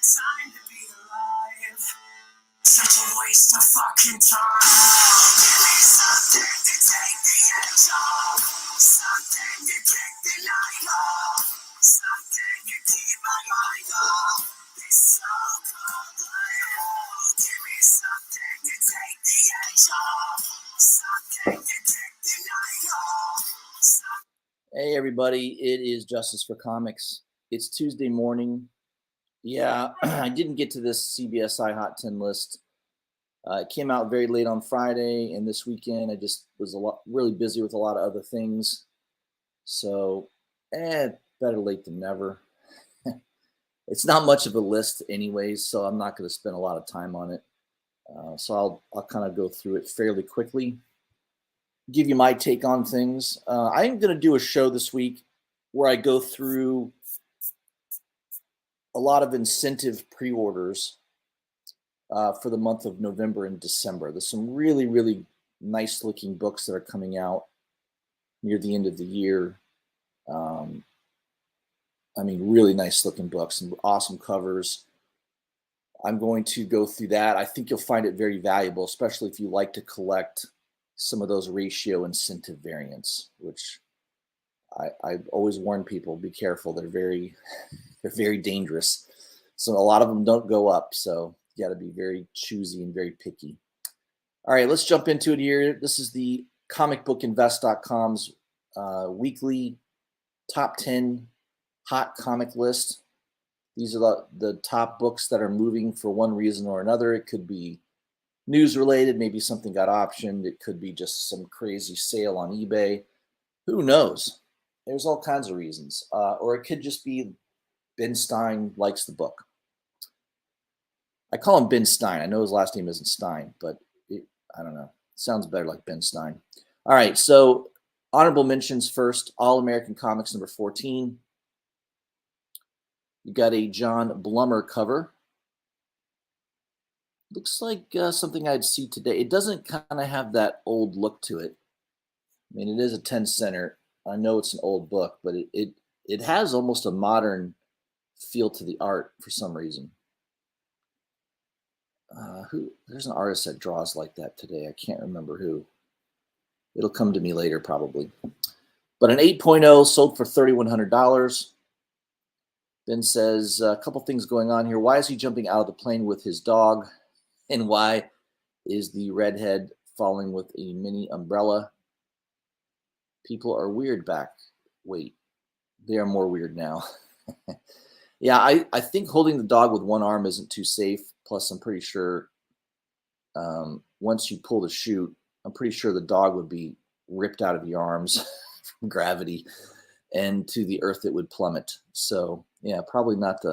Time to be alive. Such a waste of fucking time. Give me something to take the edge off. Something to kick the night off. Something to keep my mind off. This so-called life. Give me something to take the edge off. Something to kick the night off. Hey everybody, it is Justice for Comics. It's Tuesday morning. Yeah, I didn't get to this CBSI Hot 10 list. It came out very late on Friday, and this weekend I just was really busy with a lot of other things. So, better late than never. It's not much of a list anyways, so I'm not going to spend a lot of time on it. So I'll kind of go through it fairly quickly, give you my take on things. I'm going to do a show this week where I go through a lot of incentive pre-orders for the month of November and December. There's some really, really nice looking books that are coming out near the end of the year. Really nice looking books and awesome covers. I'm going to go through that. I think you'll find it very valuable, especially if you like to collect some of those ratio incentive variants, which I always warn people, be careful. They're very dangerous. So a lot of them don't go up. So you got to be very choosy and very picky. All right, let's jump into it here. This is the comicbookinvest.com's weekly top 10 hot comic list. These are the top books that are moving for one reason or another. It could be news related. Maybe something got optioned. It could be just some crazy sale on eBay. Who knows? There's all kinds of reasons. Or it could just be Ben Stein likes the book. I call him Ben Stein. I know his last name isn't Stein, but I don't know. It sounds better like Ben Stein. All right, so honorable mentions first. All American Comics number 14. You got a John Blummer cover. Looks like something I'd see today. It doesn't kind of have that old look to it. I mean, it is a 10 center. I know it's an old book, but it has almost a modern feel to the art for some reason. There's an artist that draws like that today. I can't remember who. It'll come to me later probably. But an 8.0 sold for $3,100. Ben says a couple things going on here. Why is he jumping out of the plane with his dog? And why is the redhead falling with a mini umbrella? People are weird back. Wait, they are more weird now. Yeah, I think holding the dog with one arm isn't too safe. Plus, I'm pretty sure once you pull the chute, I'm pretty sure the dog would be ripped out of your arms from gravity, and to the earth it would plummet. So, yeah, probably not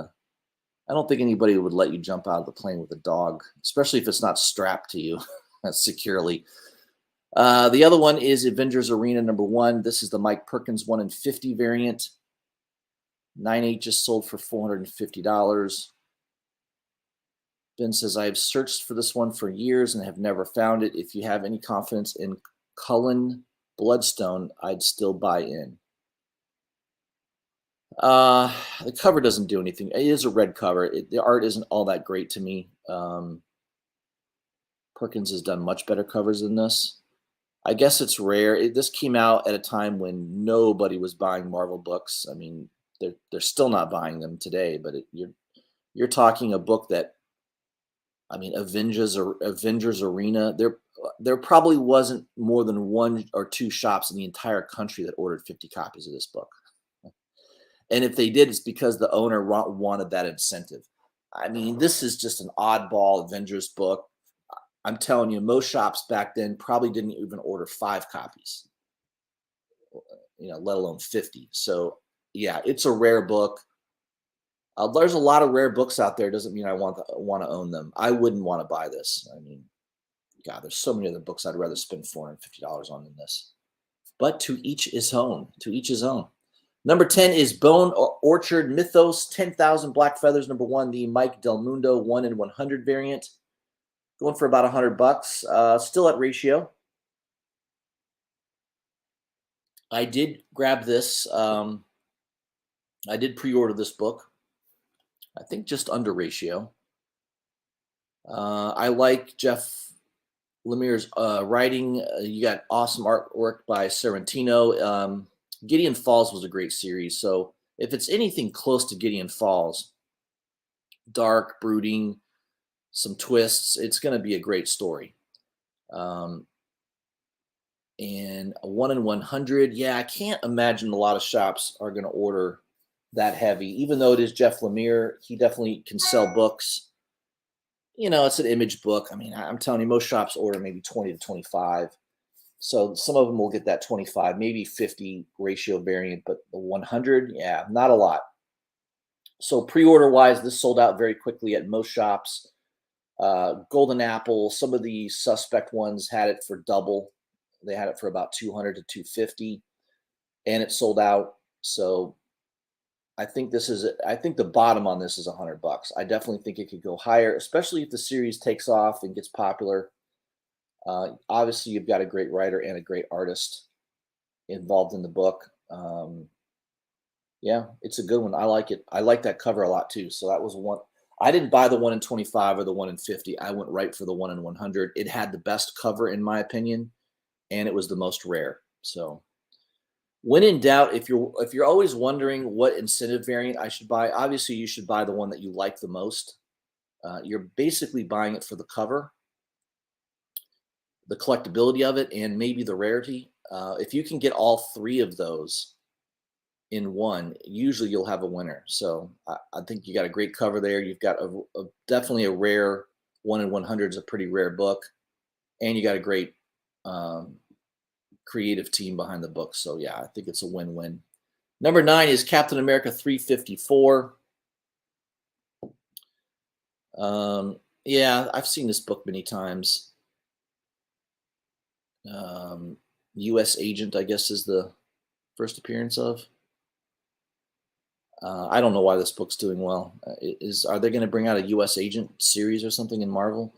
I don't think anybody would let you jump out of the plane with a dog, especially if it's not strapped to you securely. The other one is Avengers Arena number 1. This is the Mike Perkins 1 in 50 variant. 9.8 just sold for $450. Ben says, I have searched for this one for years and have never found it. If you have any confidence in Cullen Bloodstone, I'd still buy in. The cover doesn't do anything. It is a red cover. The art isn't all that great to me. Perkins has done much better covers than this. I guess it's rare. This came out at a time when nobody was buying Marvel books. I mean, they're still not buying them today, but you're talking a book that, I mean, Avengers Arena. There probably wasn't more than 1 or 2 shops in the entire country that ordered 50 copies of this book. And if they did, it's because the owner wanted that incentive. I mean, this is just an oddball Avengers book. I'm telling you, most shops back then probably didn't even order 5 copies, let alone 50. So, yeah, it's a rare book. There's a lot of rare books out there. Doesn't mean I want to own them. I wouldn't want to buy this. I mean, God, there's so many other books I'd rather spend $450 on than this. But to each his own. To each his own. Number 10 is Bone Orchard Mythos 10,000 Black Feathers. Number 1, the Mike Del Mundo 1 in 100 variant. Going for about $100. Still at ratio. I did grab this. I did pre-order this book. I think just under ratio. I like Jeff Lemire's writing. You got awesome artwork by Sorrentino. Gideon Falls was a great series. So if it's anything close to Gideon Falls, dark, brooding, some twists, it's going to be a great story. And a 1 in 100. Yeah, I can't imagine a lot of shops are going to order that heavy. Even though it is Jeff Lemire, he definitely can sell books. It's an image book. I mean, I'm telling you, most shops order maybe 20 to 25. So some of them will get that 25, maybe 50 ratio variant, but the 100, yeah, not a lot. So pre-order wise, this sold out very quickly at most shops. Golden Apple, some of the suspect ones had it for double. They had it for about 200 to 250, and it sold out. So I think the bottom on this is $100. I definitely think it could go higher, especially if the series takes off and gets popular. Obviously, you've got a great writer and a great artist involved in the book. Yeah, it's a good one. I like it. I like that cover a lot too. So that was one. I didn't buy the 1 in 25 or the 1 in 50. I went right for the 1 in 100. It had the best cover in my opinion, and it was the most rare. So when in doubt, if you're always wondering what incentive variant I should buy, obviously you should buy the one that you like the most. You're basically buying it for the cover, the collectability of it, and maybe the rarity. If you can get all 3 of those in one, usually you'll have a winner. So I think you got a great cover there. You've got definitely a rare 1 in 100 is a pretty rare book, and you got a great creative team behind the book. So yeah, I think it's a win-win. Number 9 is Captain America 354. Yeah, I've seen this book many times. U.S. Agent, I guess, is the first appearance of. I don't know why this book's doing well. Are they going to bring out a U.S. Agent series or something in Marvel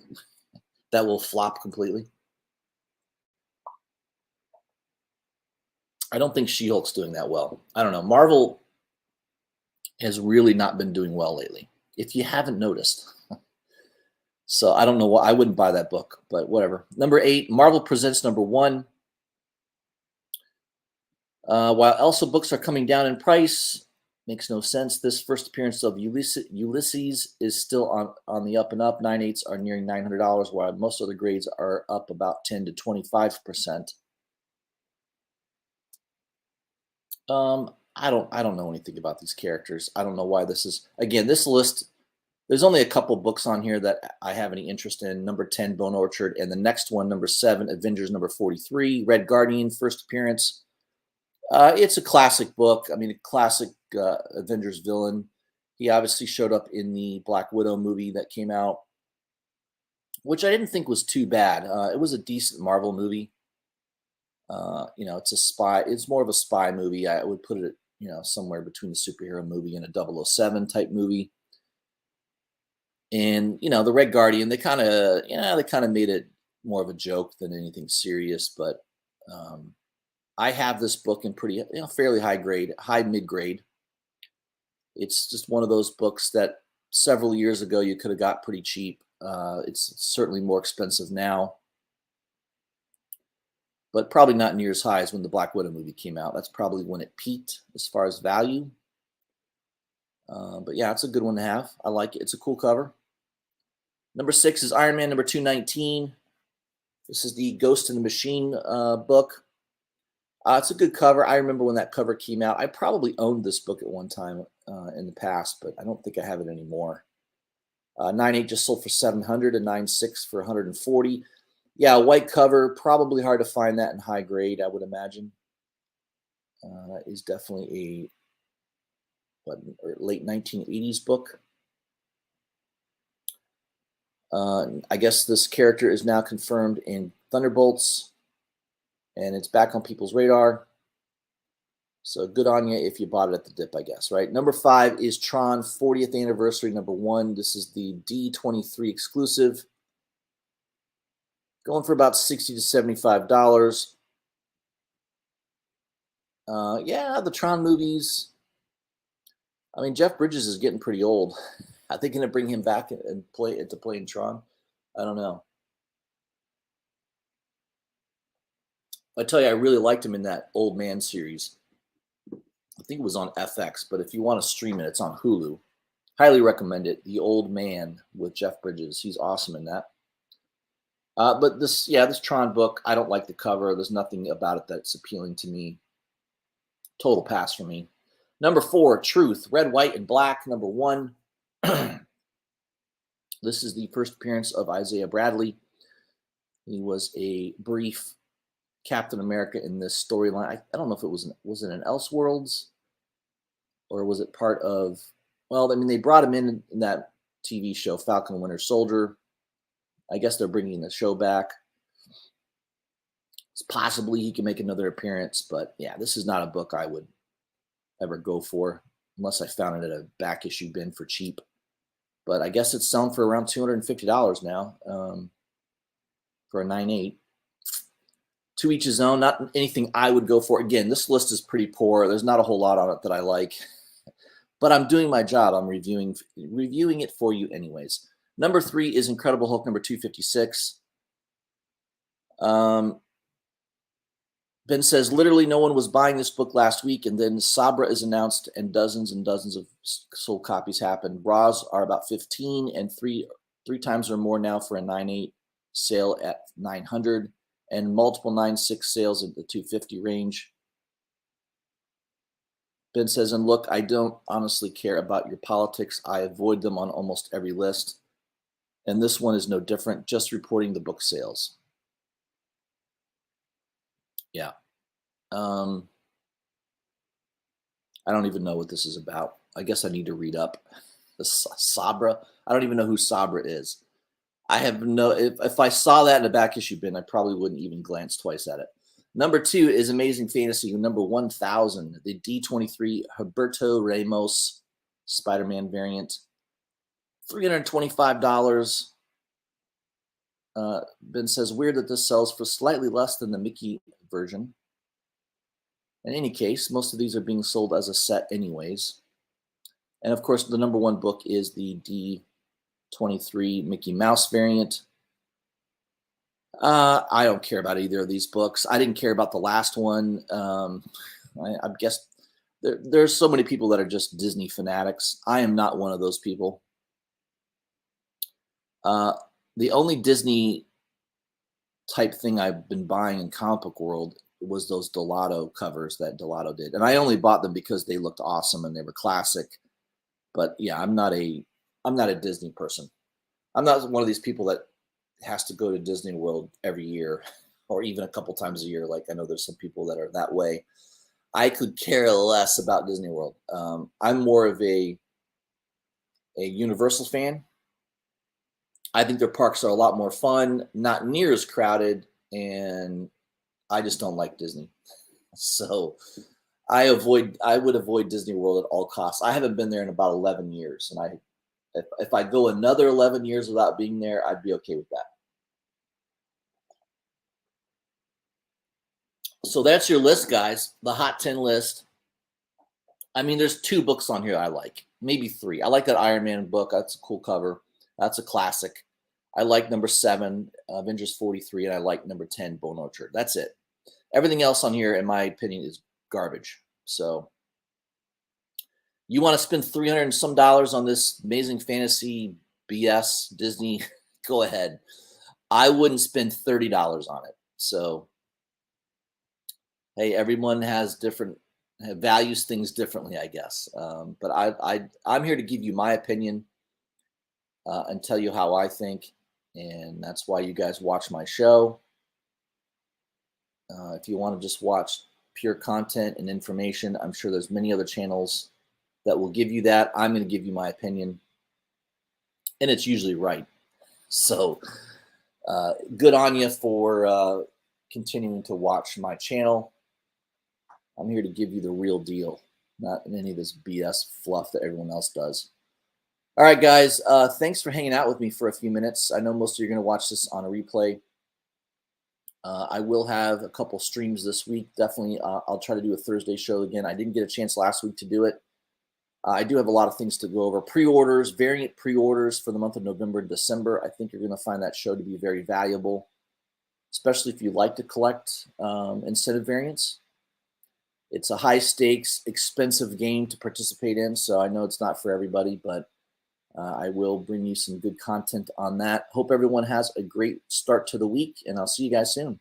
that will flop completely? I don't think She-Hulk's doing that well. I don't know. Marvel has really not been doing well lately, if you haven't noticed. So I don't know why. I wouldn't buy that book, but whatever. Number 8, Marvel Presents number 1. While Elsa books are coming down in price, makes no sense. This first appearance of Ulysses is still on the up and up. 9/8s are nearing $900, while most other grades are up about 10 to 25%. I don't know anything about these characters. I don't know why this is. Again, this list, there's only a couple books on here that I have any interest in. Number 10, Bone Orchard, and the next one, number 7, Avengers number 43, Red Guardian, first appearance. It's a classic book. I mean, a classic Avengers villain. He obviously showed up in the Black Widow movie that came out, which I didn't think was too bad. It was a decent Marvel movie. It's a spy. It's more of a spy movie. I would put it, somewhere between a superhero movie and a 007 type movie. And the Red Guardian, they kind of made it more of a joke than anything serious. But I have this book in pretty, fairly high mid grade. It's just one of those books that several years ago you could have got pretty cheap. It's certainly more expensive now, but probably not near as high as when the Black Widow movie came out. That's probably when it peaked as far as value. But yeah, it's a good one to have. I like it. It's a cool cover. Number 6 is Iron Man number 219. This is the Ghost in the Machine book. It's a good cover. I remember when that cover came out. I probably owned this book at one time in the past, but I don't think I have it anymore. 9.8 just sold for 700 and 9.6 for 140. Yeah, white cover, probably hard to find that in high grade, I would imagine. That is definitely a late 1980s book. I guess this character is now confirmed in Thunderbolts, and it's back on people's radar. So good on you if you bought it at the dip, I guess, right? Number 5 is Tron 40th Anniversary, number 1. This is the D23 exclusive. Going for about $60 to $75. Yeah, the Tron movies. I mean, Jeff Bridges is getting pretty old. Are they going to bring him back and play in Tron? I don't know. I tell you, I really liked him in that Old Man series. I think it was on FX, but if you want to stream it, it's on Hulu. Highly recommend it. The Old Man with Jeff Bridges. He's awesome in that. But this Tron book, I don't like the cover. There's nothing about it that's appealing to me. Total pass for me. Number 4, Truth, red, white, and black. Number 1. This is the first appearance of Isaiah Bradley. He was a brief Captain America in this storyline. I don't know if it was it an Elseworlds, or was it part of? Well, I mean, they brought him in that TV show Falcon and Winter Soldier. I guess they're bringing the show back. It's possibly he can make another appearance, but yeah, this is not a book I would ever go for unless I found it at a back issue bin for cheap. But I guess it's selling for around $250 now for a 9.8. To each his own. Not anything I would go for. Again, this list is pretty poor. There's not a whole lot on it that I like, but I'm doing my job. I'm reviewing it for you anyways. Number 3 is Incredible Hulk number 256. Ben says, literally no one was buying this book last week, and then Sabra is announced, and dozens of sold copies happened. Raws are about 15, and three times or more now for a 9.8 sale at 900, and multiple 9.6 sales at the 250 range. Ben says, and look, I don't honestly care about your politics. I avoid them on almost every list, and this one is no different, just reporting the book sales. Yeah. I don't even know what this is about. I guess I need to read up. Sabra. I don't even know who Sabra is. I have no. If I saw that in a back issue bin, I probably wouldn't even glance twice at it. Number 2 is Amazing Fantasy, number 1000, the D23 Humberto Ramos Spider-Man variant, $325. Ben says, weird that this sells for slightly less than the Mickey version. In any case, most of these are being sold as a set anyways. And of course, the number 1 book is the D23 Mickey Mouse variant. I don't care about either of these books. I didn't care about the last one. I guess there's so many people that are just Disney fanatics. I am not one of those people. The only Disney type thing I've been buying in comic book world was those Delato covers that Delato did. And I only bought them because they looked awesome and they were classic. But yeah, I'm not a Disney person. I'm not one of these people that has to go to Disney World every year or even a couple times a year. Like I know there's some people that are that way. I could care less about Disney World. I'm more of a Universal fan. I think their parks are a lot more fun, not near as crowded, and I just don't like Disney. So I would avoid Disney World at all costs. I haven't been there in about 11 years, and if I go another 11 years without being there, I'd be okay with that. So that's your list, guys. The Hot 10 list. I mean, there's 2 books on here I like, maybe 3. I like that Iron Man book. That's a cool cover. That's a classic. I like number 7, Avengers 43, and I like number 10, Bone Orchard. That's it. Everything else on here, in my opinion, is garbage. So you want to spend $300 and some on this Amazing Fantasy BS Disney, go ahead. I wouldn't spend $30 on it. So, hey, everyone has values things differently, I guess. But I'm here to give you my opinion. and tell you how I think. And that's why you guys watch my show. If you want to just watch pure content and information, I'm sure there's many other channels that will give you that. I'm going to give you my opinion, and it's usually right. So good on you for continuing to watch my channel. I'm here to give you the real deal, not in any of this BS fluff that everyone else does. All right, guys, thanks for hanging out with me for a few minutes. I know most of you are going to watch this on a replay. I will have a couple streams this week. Definitely, I'll try to do a Thursday show again. I didn't get a chance last week to do it. I do have a lot of things to go over. Pre-orders, variant pre-orders for the month of November and December. I think you're going to find that show to be very valuable, especially if you like to collect incentive variants. It's a high-stakes, expensive game to participate in, so I know it's not for everybody, but I will bring you some good content on that. Hope everyone has a great start to the week, and I'll see you guys soon.